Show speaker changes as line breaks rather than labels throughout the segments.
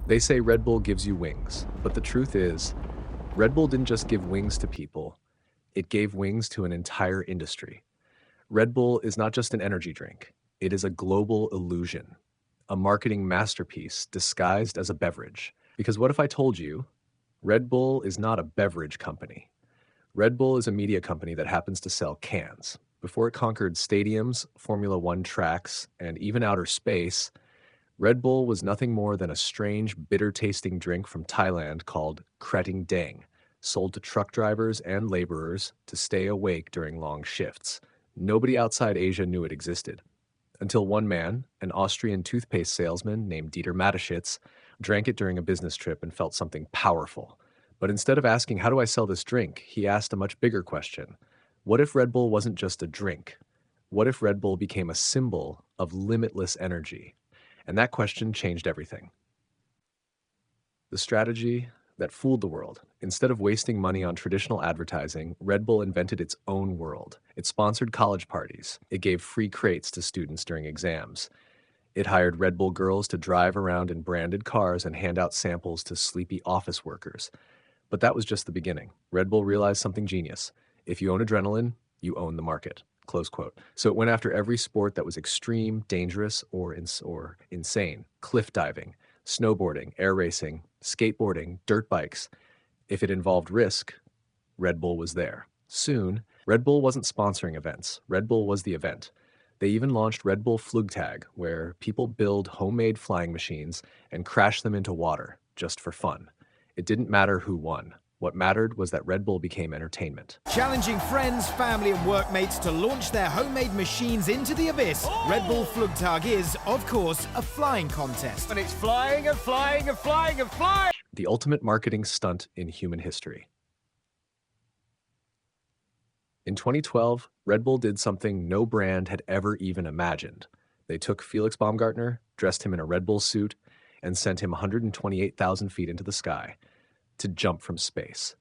They say Red Bull gives you wings, but the truth is, Red Bull didn't just give wings to people, it gave wings to an entire industry. Red Bull is not just an energy drink, it is a global illusion, a marketing masterpiece disguised as a beverage. Because what if I told you Red Bull is not a beverage company? Red Bull is a media company that happens to sell cans. Before it conquered stadiums, Formula One tracks, and even outer space, Red Bull was nothing more than a strange, bitter-tasting drink from Thailand called Kreting Dang, sold to truck drivers and laborers to stay awake during long shifts. Nobody outside Asia knew it existed, until one man, an Austrian toothpaste salesman named Dieter Mateschitz, drank it during a business trip and felt something powerful. But instead of asking, "How do I sell this drink?" he asked a much bigger question. What if Red Bull wasn't just a drink? What if Red Bull became a symbol of limitless energy? And that question changed everything. The strategy that fooled the world. Instead of wasting money on traditional advertising, Red Bull invented its own world. It sponsored college parties. It gave free crates to students during exams. It hired Red Bull girls to drive around in branded cars and hand out samples to sleepy office workers. But that was just the beginning. Red Bull realized something genius. If you own adrenaline, you own the market. Close quote. So it went after every sport that was extreme, dangerous, or insane. Cliff diving, snowboarding, air racing, skateboarding, dirt bikes. If it involved risk, Red Bull was there. Soon, Red Bull wasn't sponsoring events. Red Bull was the event. They even launched Red Bull Flugtag, where people build homemade flying machines and crash them into water just for fun. It didn't matter who won. What mattered was that Red Bull became entertainment.
Challenging friends, family and workmates to launch their homemade machines into the abyss, Red Bull Flugtag is, of course, a flying contest.
And it's flying and flying and flying and flying!
The ultimate marketing stunt in human history. In 2012, Red Bull did something no brand had ever even imagined. They took Felix Baumgartner, dressed him in a Red Bull suit, and sent him 128,000 feet into the sky to jump from space.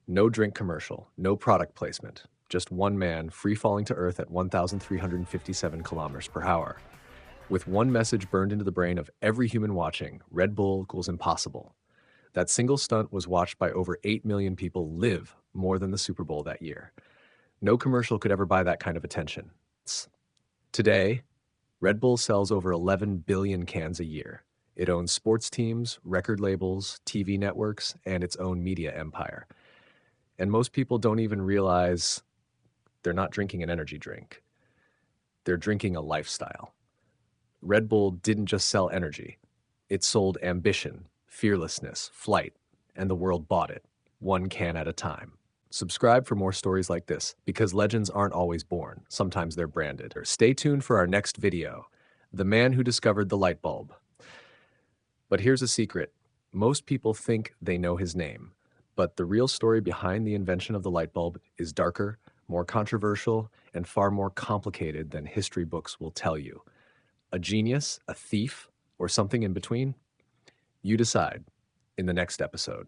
No drink commercial, no product placement, just one man free falling to Earth at 1,357 kilometers per hour. With one message burned into the brain of every human watching, Red Bull equals impossible. That single stunt was watched by over 8 million people live more than the Super Bowl that year. No commercial could ever buy that kind of attention. Today, Red Bull sells over 11 billion cans a year. It owns sports teams, record labels, TV networks, and its own media empire. And most people don't even realize they're not drinking an energy drink. They're drinking a lifestyle. Red Bull didn't just sell energy. It sold ambition, fearlessness, flight, and the world bought it, one can at a time. Subscribe for more stories like this, because legends aren't always born. Sometimes they're branded. Stay tuned for our next video, The Man Who Discovered the Light Bulb. But here's a secret. Most people think they know his name, but the real story behind the invention of the light bulb is darker, more controversial, and far more complicated than history books will tell you. A genius, a thief, or something in between? You decide in the next episode.